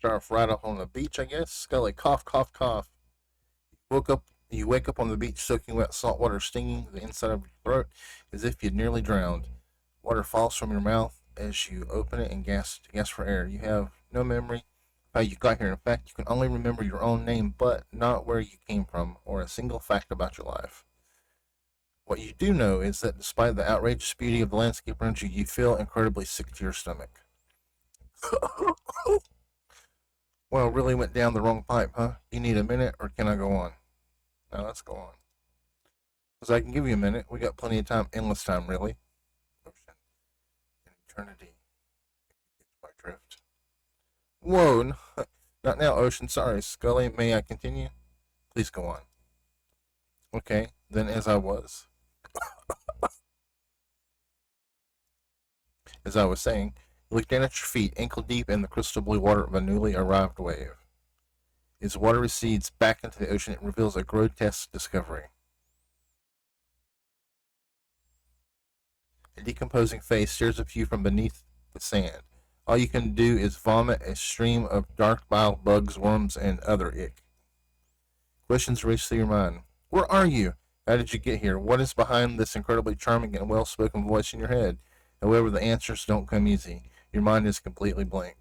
start off right off on the beach, I guess. Scully, cough, cough, cough. Woke up. You wake up on the beach soaking wet, salt water stinging the inside of your throat as if you'd nearly drowned. Water falls from your mouth as you open it and gasp for air. You have no memory of how you got here. In fact, you can only remember your own name, but not where you came from or a single fact about your life. What you do know is that despite the outrageous beauty of the landscape around you, you feel incredibly sick to your stomach. Well, really went down the wrong pipe, huh? You need a minute, or can I go on? Now let's go on. Because I can give you a minute. We got plenty of time, endless time, really. Ocean, an eternity. My drift. Whoa, not now, Ocean. Sorry, Scully. May I continue? Please go on. Okay, then as I was. As I was saying, you look down at your feet, ankle deep in the crystal blue water of a newly arrived wave. As water recedes back into the ocean, it reveals a grotesque discovery. A decomposing face stares at you from beneath the sand. All you can do is vomit a stream of dark bile, bugs, worms, and other ick. Questions race through your mind. Where are you? How did you get here? What is behind this incredibly charming and well-spoken voice in your head? However, the answers don't come easy. Your mind is completely blank.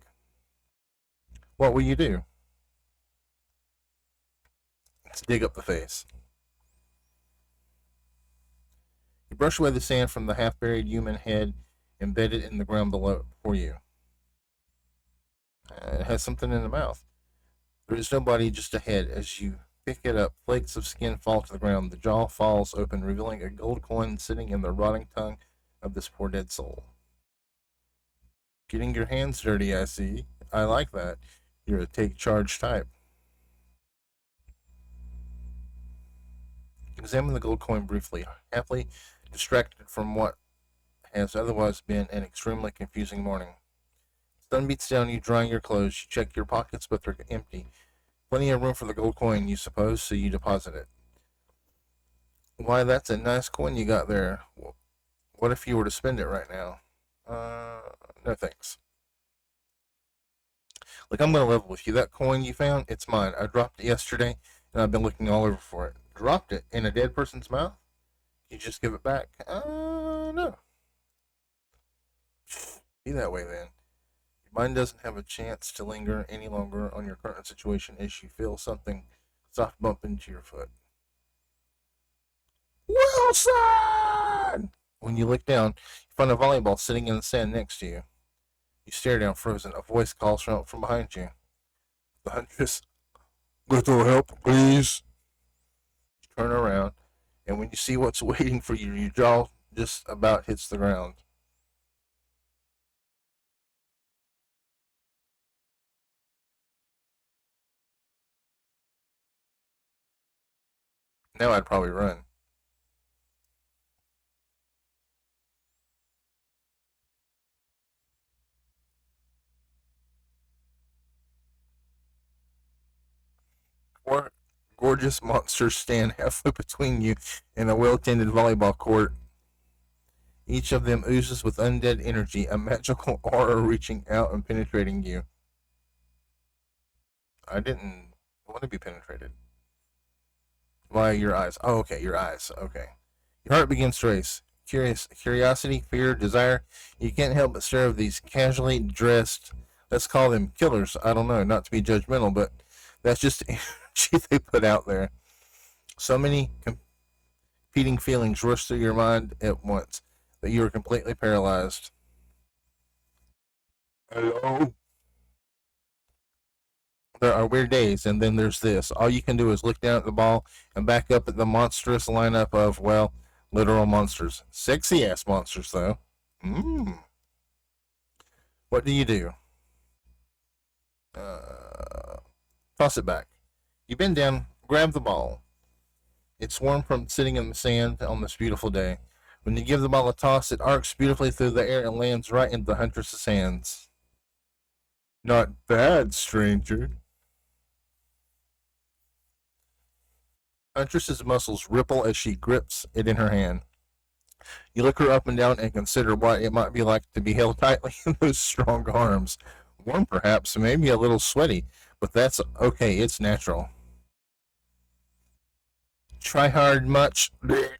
What will you do? Let's dig up the face. You brush away the sand from the half-buried human head embedded in the ground below for you. It has something in the mouth. There is no body, just a head. As you pick it up, flakes of skin fall to the ground. The jaw falls open, revealing a gold coin sitting in the rotting tongue of this poor dead soul. Getting your hands dirty, I see. I like that. You're a take charge type. Examine the gold coin briefly, happily distracted from what has otherwise been an extremely confusing morning. Sun beats down you, drying your clothes. You check your pockets, but they're empty. Plenty of room for the gold coin, you suppose, so you deposit it. Why, that's a nice coin you got there. What if you were to spend it right now? No thanks. Look, I'm going to level with you. That coin you found, it's mine. I dropped it yesterday, and I've been looking all over for it. Dropped it in a dead person's mouth? You just give it back? No. Be that way then. Your mind doesn't have a chance to linger any longer on your current situation as you feel something soft bump into your foot. Wilson! When you look down, you find a volleyball sitting in the sand next to you. You stare down, frozen. A voice calls from behind you. The Huntress. Little help, please. You turn around, and when you see what's waiting for you, your jaw just about hits the ground. Now I'd probably run. Four gorgeous monsters stand halfway between you and a well-tended volleyball court. Each of them oozes with undead energy, a magical aura reaching out and penetrating you. I didn't want to be penetrated. Why your eyes? Oh, okay, your eyes. Okay. Your heart begins to race. Curiosity, fear, desire. You can't help but stare at these casually dressed, let's call them killers. I don't know, not to be judgmental, but that's just the energy they put out there. So many competing feelings rush through your mind at once that you are completely paralyzed. Hello? There are weird days, and then there's this. All you can do is look down at the ball and back up at the monstrous lineup of, well, literal monsters. Sexy ass monsters, though. Mmm. What do you do? Uh, Toss it back. You bend down, grab the ball. It's warm from sitting in the sand on this beautiful day. When you give the ball a toss, it arcs beautifully through the air and lands right into the Huntress's hands. Not bad, stranger. Huntress's muscles ripple as she grips it in her hand. You look her up and down and consider what it might be like to be held tightly in those strong arms. Warm, perhaps, maybe a little sweaty, but that's okay. It's natural. Try hard much. They're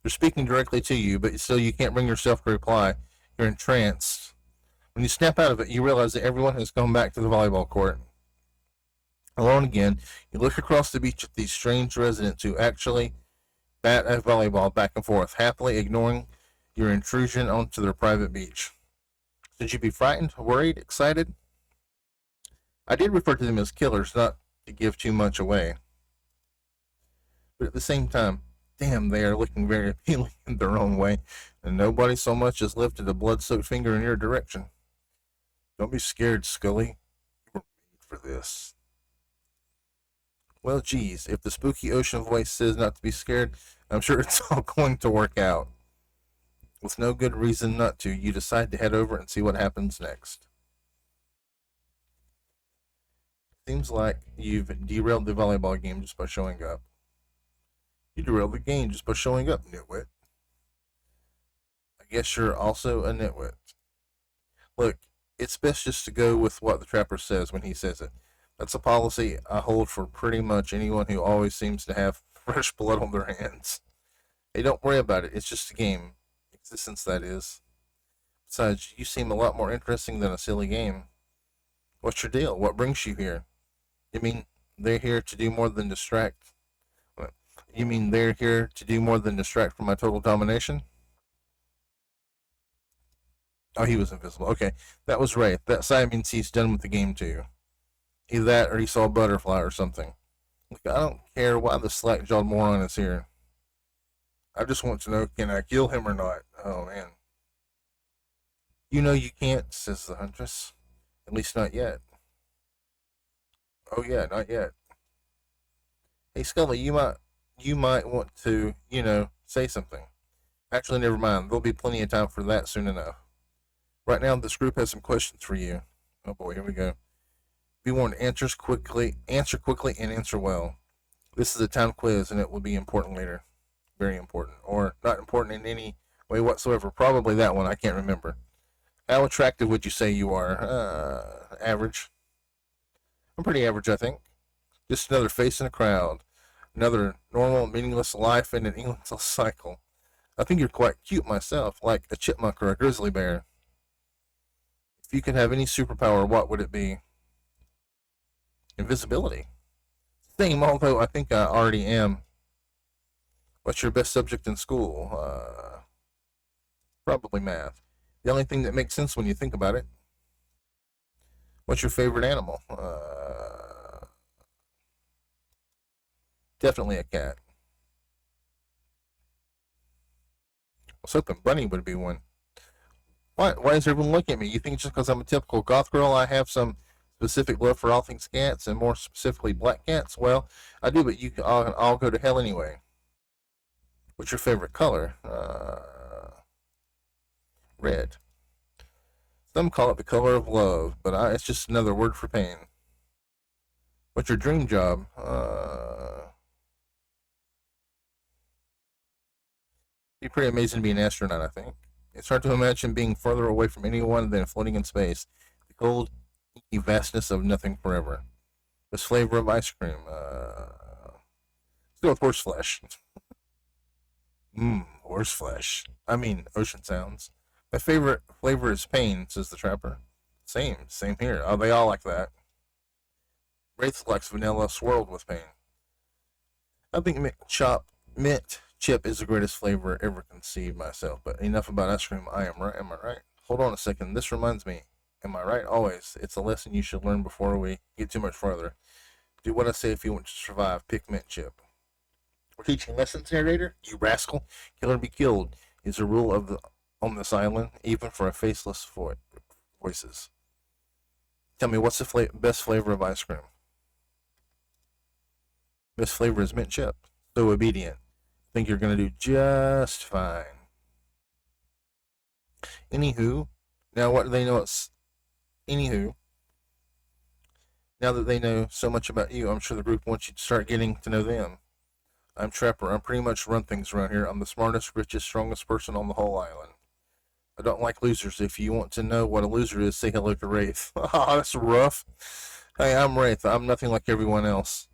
speaking directly to you, but still you can't bring yourself to reply. You're entranced. When you snap out of it, you realize that everyone has come back to the volleyball court. Alone again, you look across the beach at these strange residents who actually bat a volleyball back and forth, happily ignoring your intrusion onto their private beach. Should you be frightened, worried, excited? I did refer to them as killers, not to give too much away. But at the same time, damn, they are looking very appealing in their own way, and nobody so much as lifted a blood soaked finger in your direction. Don't be scared, Scully. You were made for this. Well, geez, if the spooky ocean voice says not to be scared, I'm sure it's all going to work out. With no good reason not to, you decide to head over and see what happens next. Seems like you've derailed the volleyball game just by showing up. You derailed the game just by showing up, nitwit. I guess you're also a nitwit. Look, it's best just to go with what the trapper says when he says it. That's a policy I hold for pretty much anyone who always seems to have fresh blood on their hands. Hey, don't worry about it. It's just a game. Existence, that is. Besides, you seem a lot more interesting than a silly game. What's your deal? What brings you here? You mean they're here to do more than distract? You mean they're here to do more than distract from my total domination? Oh, he was invisible. Okay, that was Ray. That side means he's done with the game too. Either that or he saw a butterfly or something. Look, I don't care why the slack jawed moron is here. I just want to know, can I kill him or not? Oh, man. You know you can't, says the Huntress. At least not yet. Oh, yeah, not yet. Hey, Scully, you might want to, say something. Actually, never mind. There'll be plenty of time for that soon enough. Right now, this group has some questions for you. Oh boy, here we go. Be warned, answer quickly, and answer well. This is a time quiz, and it will be important later. Very important. Or not important in any way whatsoever. Probably that one, I can't remember. How attractive would you say you are? Average. I'm pretty average, I think. Just another face in a crowd. Another normal, meaningless life in an endless cycle. I think you're quite cute myself, like a chipmunk or a grizzly bear. If you could have any superpower, what would it be? Invisibility. Same, although I think I already am. What's your best subject in school? Probably math. The only thing that makes sense when you think about it. What's your favorite animal? Definitely a cat. I was hoping Bunny would be one. Why is everyone looking at me? You think just because I'm a typical goth girl I have some specific love for all things cats and more specifically black cats? Well, I do, but you can all go to hell anyway. What's your favorite color? Red. Some call it the color of love, but it's just another word for pain. What's your dream job? Be pretty amazing to be an astronaut, I think. It's hard to imagine being further away from anyone than floating in space. The cold, inky vastness of nothing forever. This flavor of ice cream. Let's go with horseflesh. Horseflesh. I mean, ocean sounds. My favorite flavor is pain, says the trapper. Same here. Oh, they all like that. Wraith likes vanilla swirled with pain. I think mint chip is the greatest flavor ever conceived myself. But enough about ice cream. I am right. Am I right? Hold on a second. This reminds me. Am I right? Always. It's a lesson you should learn before we get too much further. Do what I say if you want to survive. Pick mint chip. We're teaching lessons, narrator. You rascal. Kill or be killed is a rule on this island, even for a faceless voices. Tell me, what's the best flavor of ice cream? Best flavor is mint chip. So obedient. Think you're going to do just fine. Anywho, now what do they know? Anywho, now that they know so much about you, I'm sure the group wants you to start getting to know them. I'm Trapper. I'm pretty much run things around here. I'm the smartest, richest, strongest person on the whole island. I don't like losers. If you want to know what a loser is, say hello to Wraith. Oh, that's rough. Hey, I'm Wraith. I'm nothing like everyone else.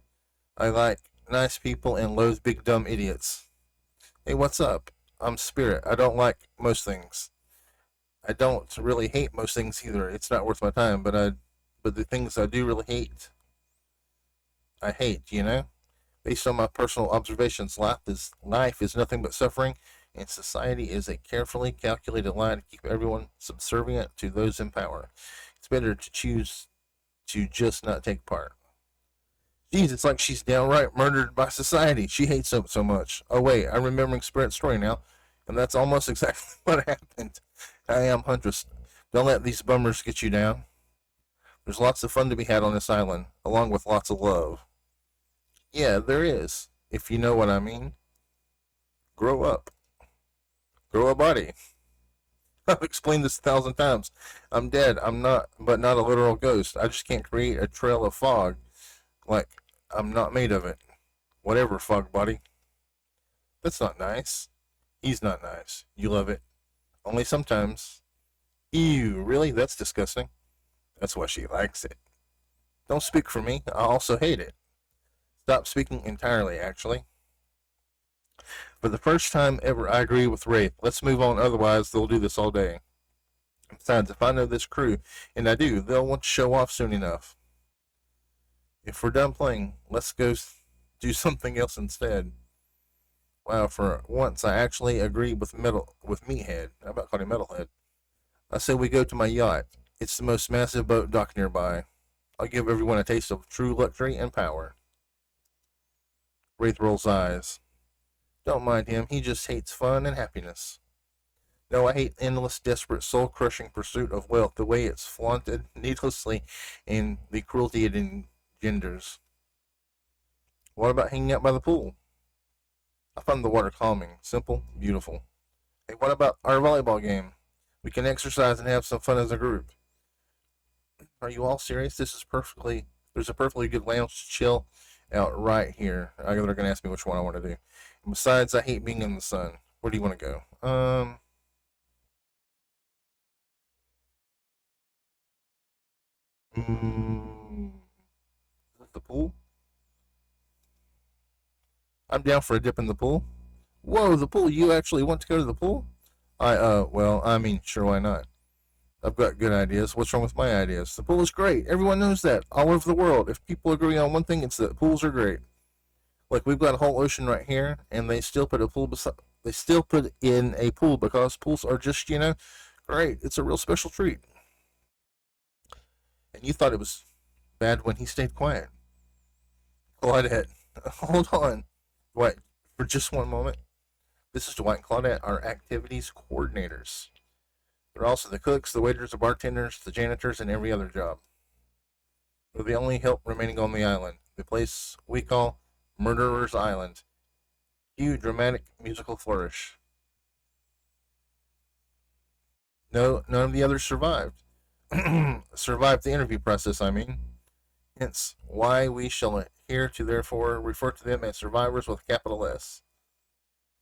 I like nice people and loathe big dumb idiots. Hey, what's up? I'm Spirit. I don't like most things. I don't really hate most things either. It's not worth my time, but the things I do really hate, I hate, you know? Based on my personal observations, life is nothing but suffering, and society is a carefully calculated lie to keep everyone subservient to those in power. It's better to choose to just not take part. Geez, it's like she's downright murdered by society. She hates them so much. Oh wait, I'm remembering Spirit's story now, and that's almost exactly what happened. I am Huntress. Don't let these bummers get you down. There's lots of fun to be had on this island, along with lots of love. Yeah, there is, if you know what I mean. Grow up. Grow a body. I've explained this 1,000 times. I'm dead. I'm not, but not a literal ghost. I just can't create a trail of fog. Like, I'm not made of it. Whatever, fog body. That's not nice. He's not nice. You love it. Only sometimes. Ew, really? That's disgusting. That's why she likes it. Don't speak for me. I also hate it. Stop speaking entirely, actually. For the first time ever, I agree with Wraith. Let's move on, otherwise, they'll do this all day. Besides, if I know this crew, and I do, they'll want to show off soon enough. If we're done playing, let's go do something else instead. Wow, for once I actually agree with Meathead. How about calling him Metalhead? I say we go to my yacht. It's the most massive boat docked nearby. I'll give everyone a taste of true luxury and power. Wraith rolls eyes. Don't mind him, he just hates fun and happiness. No, I hate endless, desperate, soul-crushing pursuit of wealth, the way it's flaunted needlessly, and the cruelty it engenders. What about hanging out by the pool? I find the water calming, simple, beautiful. Hey, what about our volleyball game? We can exercise and have some fun as a group. Are you all serious? There's a perfectly good lounge to chill out right here. They're going to ask me which one I want to do. And besides, I hate being in the sun. Where do you want to go? Is it the pool? I'm down for a dip in the pool. Whoa, the pool. You actually want to go to the pool? Well, I mean, sure, why not? I've got good ideas. What's wrong with my ideas? The pool is great. Everyone knows that. All over the world. If people agree on one thing, it's that pools are great. Like, we've got a whole ocean right here, and they still put in a pool because pools are just, great. It's a real special treat. And you thought it was bad when he stayed quiet. Claudette, hold on. What? For just one moment. This is Dwight and Claudette, our activities coordinators. They're also the cooks, the waiters, the bartenders, the janitors, and every other job. They're the only help remaining on the island, the place we call Murderer's Island. Cue dramatic musical flourish. No, none of the others survived. Survived the interview process, I mean. Hence, why we shall here to therefore refer to them as survivors with capital S.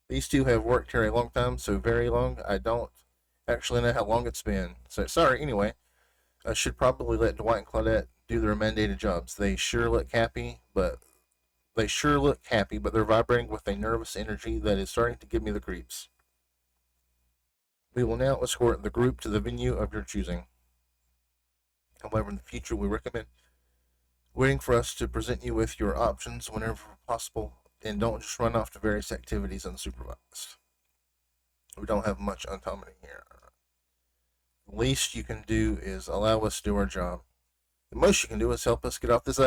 These two have worked here a long time, so very long, I don't actually know how long it's been. So, sorry, anyway. I should probably let Dwight and Claudette do their mandated jobs. They sure look happy, but they're vibrating with a nervous energy that is starting to give me the creeps. We will now escort the group to the venue of your choosing. However, in the future, we recommend waiting for us to present you with your options whenever possible, and don't just run off to various activities unsupervised. We don't have much autonomy here. The least you can do is allow us to do our job. The most you can do is help us get off this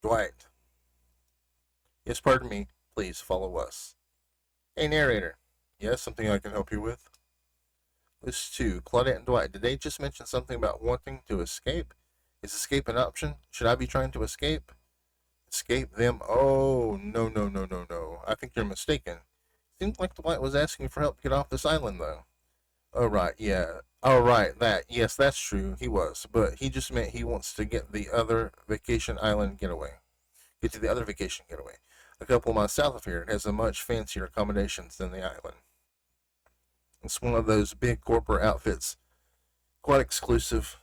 Dwight. Yes, pardon me. Please follow us. Hey, narrator. Yes, something I can help you with? This too, Claudette and Dwight. Did they just mention something about wanting to escape? Is escape an option? Should I be trying to escape? Escape them? Oh, no, no, no, no, no. I think you're mistaken. Seems like Dwight was asking for help to get off this island, though. Oh, right, yeah. Oh, right, that. Yes, that's true. He was. But he just meant he wants to get the other vacation island getaway. Get to the other vacation getaway. A couple miles south of here, it has a much fancier accommodations than the island. It's one of those big corporate outfits, quite exclusive,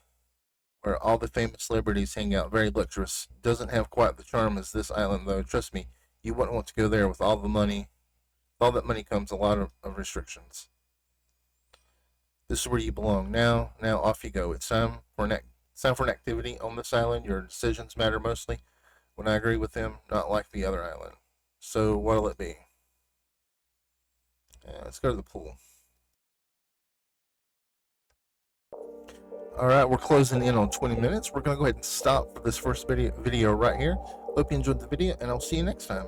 where all the famous celebrities hang out. Very luxurious. Doesn't have quite the charm as this island, though. Trust me, you wouldn't want to go there with all the money. With all that money comes a lot of restrictions. This is where you belong. Now off you go. It's time for an activity on this island. Your decisions matter mostly. When I agree with them, not like the other island. So what'll it be? Let's go to the pool. Alright, we're closing in on 20 minutes. We're going to go ahead and stop for this first video right here. Hope you enjoyed the video, and I'll see you next time.